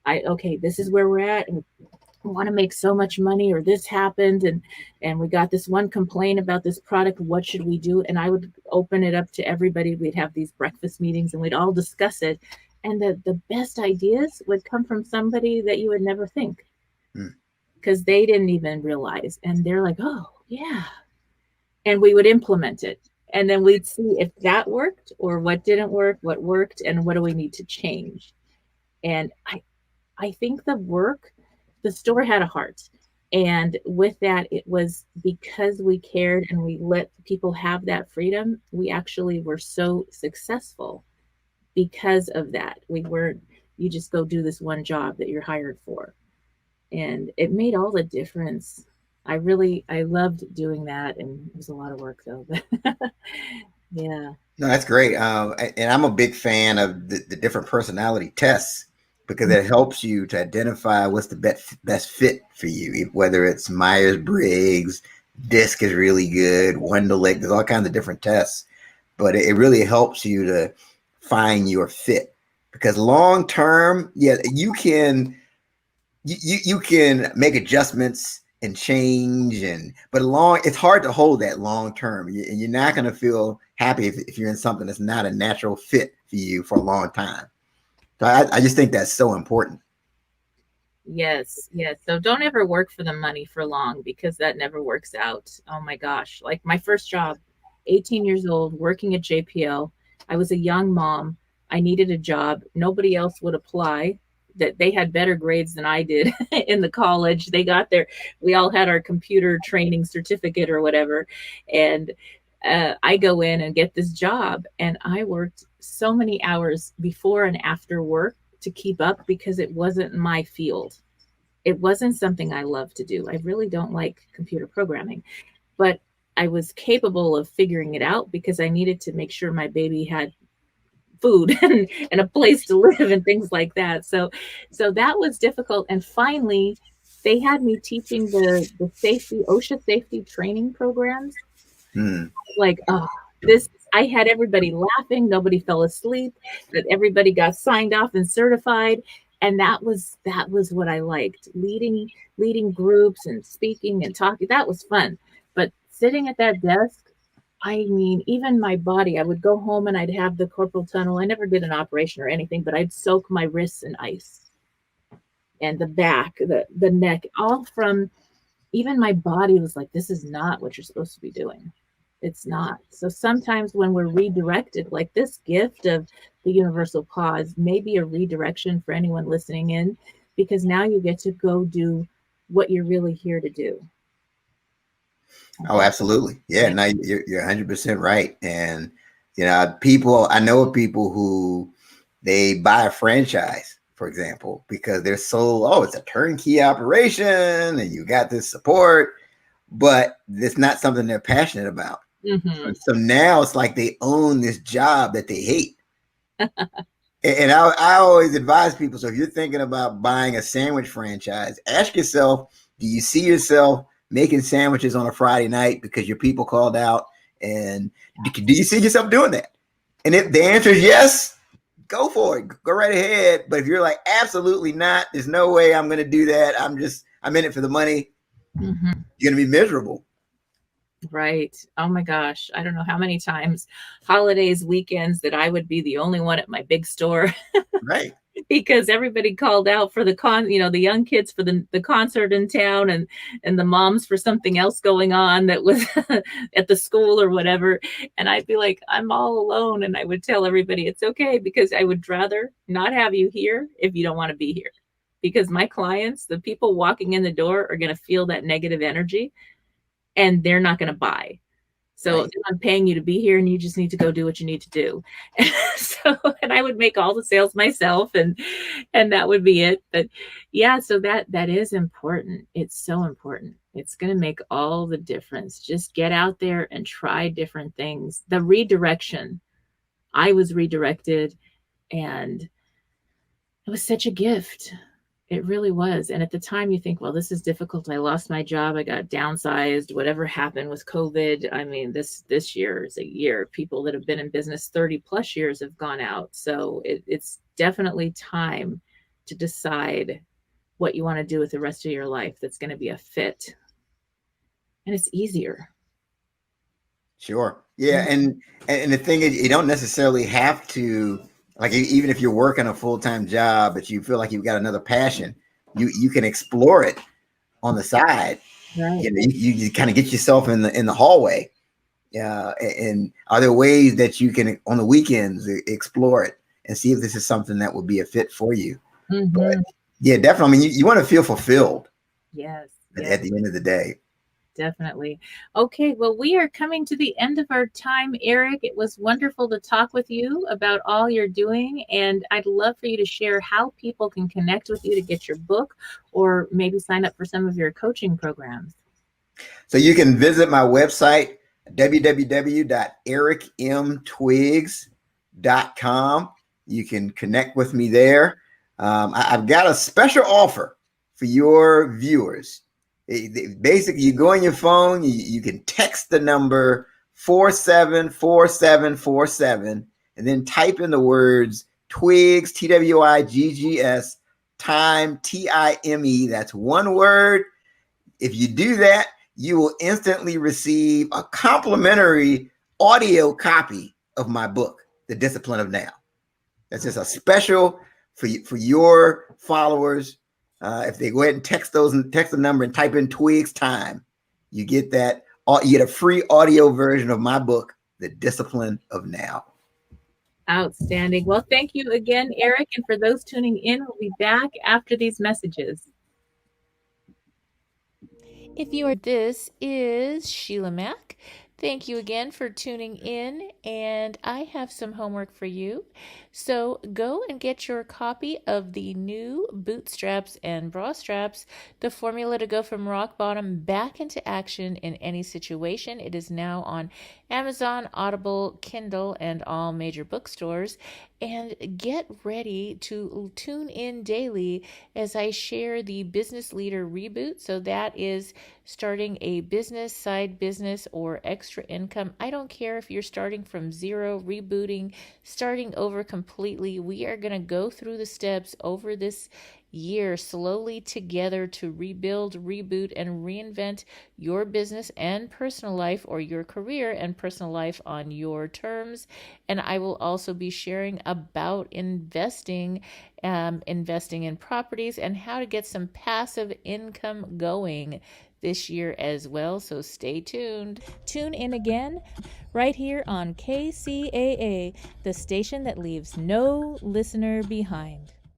Okay, this is where we're at, and we want to make so much money, or this happened, and we got this one complaint about this product. What should we do? And I would open it up to everybody. We'd have these breakfast meetings and we'd all discuss it. And the best ideas would come from somebody that you would never think, because they didn't even realize. And they're like, oh, yeah. And we would implement it. And then we'd see if that worked or what didn't work, what worked, and what do we need to change. And I think the store had a heart. And with that, it was because we cared and we let people have that freedom. We actually were so successful because of that. We weren't, you just go do this one job that you're hired for. And it made all the difference. I loved doing that. And it was a lot of work though. Yeah. No, that's great. And I'm a big fan of the different personality tests, because it helps you to identify what's the best fit for you, whether it's Myers-Briggs, DISC is really good, Wonderlic, there's all kinds of different tests, but it really helps you to find your fit, because long term, you can make adjustments and change, but it's hard to hold that long term, and you're not going to feel happy if you're in something that's not a natural fit for you for a long time. So I just think that's so important. Yes. So don't ever work for the money for long, because that never works out. Oh my gosh. Like my first job, 18 years old, working at JPL. I was a young mom. I needed a job. Nobody else would apply. That they had better grades than I did in the college. They got we all had our computer training certificate or whatever. And I go in and get this job, and I worked so many hours before and after work to keep up, because it wasn't my field. It wasn't something I love to do. I really don't like computer programming, but I was capable of figuring it out because I needed to make sure my baby had food and a place to live and things like that. So that was difficult. And finally, they had me teaching the OSHA safety training programs. Like, I had everybody laughing. Nobody fell asleep. That everybody got signed off and certified. And that was what I liked. Leading groups and speaking and talking. That was fun. But sitting at that desk, I mean, even my body, I would go home and I'd have the carpal tunnel. I never did an operation or anything, but I'd soak my wrists in ice, and the back, the neck, all from, even my body was like, this is not what you're supposed to be doing. It's not. So sometimes when we're redirected, like this gift of the universal pause may be a redirection for anyone listening in, because now you get to go do what you're really here to do. Oh, absolutely. Yeah, no, you're 100% right. And, I know of people who they buy a franchise, for example, because they're so, it's a turnkey operation and you got this support, but it's not something they're passionate about. Mm-hmm. So now it's like they own this job that they hate. And I always advise people, so if you're thinking about buying a sandwich franchise, ask yourself, do you see yourself making sandwiches on a Friday night because your people called out? And do you see yourself doing that? And if the answer is yes, go for it. Go right ahead. But if you're like, absolutely not, there's no way I'm going to do that, I'm in it for the money, mm-hmm. You're going to be miserable. Right. Oh my gosh. I don't know how many times, holidays, weekends, that I would be the only one at my big store. Right. Because everybody called out for the the young kids for the concert in town, and the moms for something else going on that was at the school or whatever. And I'd be like, I'm all alone. And I would tell everybody it's okay, because I would rather not have you here if you don't want to be here, because my clients, the people walking in the door, are going to feel that negative energy and they're not going to buy. So Right. I'm paying you to be here and you just need to go do what you need to do. And I would make all the sales myself and that would be it. But yeah, so that is important. It's so important. It's going to make all the difference. Just get out there and try different things. The redirection. I was redirected and it was such a gift. It really was. And at the time you think, well, this is difficult. I lost my job. I got downsized. Whatever happened with COVID. I mean, this year is a year. People that have been in business 30 plus years have gone out. So it's definitely time to decide what you want to do with the rest of your life that's going to be a fit. And it's easier. Sure. Yeah. And the thing is, you don't necessarily have to, like, even if you're working a full-time job, but you feel like you've got another passion, you can explore it on the side. Right. You know, you kind of get yourself in the hallway. Yeah. And are there ways that you can on the weekends explore it and see if this is something that would be a fit for you? Mm-hmm. But yeah, definitely. I mean, you want to feel fulfilled. Yes. At the end of the day. Definitely. Okay, well, we are coming to the end of our time, Eric. It was wonderful to talk with you about all you're doing, and I'd love for you to share how people can connect with you to get your book or maybe sign up for some of your coaching programs. So you can visit my website, www.ericmtwiggs.com. You can connect with me there. I've got a special offer for your viewers. Basically, you go on your phone, you can text the number 474747 and then type in the words Twiggs, TWIGGS, time, TIME. That's one word. If you do that, you will instantly receive a complimentary audio copy of my book, The Discipline of Now. That's just a special for your followers. If they go ahead and text the number and type in Twiggs time, you get that. You get a free audio version of my book, The Discipline of Now. Outstanding. Well, thank you again, Eric. And for those tuning in, we'll be back after these messages. This is Sheila Mac. Thank you again for tuning in, and I have some homework for you. So go and get your copy of the new Bootstraps and Bra Straps, the formula to go from rock bottom back into action in any situation. It is now on Amazon, Audible, Kindle, and all major bookstores. And get ready to tune in daily as I share the Business Leader Reboot. So that is starting a business, side business, or extra income. I don't care if you're starting from zero, rebooting, starting over completely. We are going to go through the steps over this year slowly together to rebuild, reboot, and reinvent your business and personal life, or your career and personal life on your terms. And I will also be sharing about investing in properties and how to get some passive income going this year as well. So stay tuned. Tune in again right here on KCAA, the station that leaves no listener behind.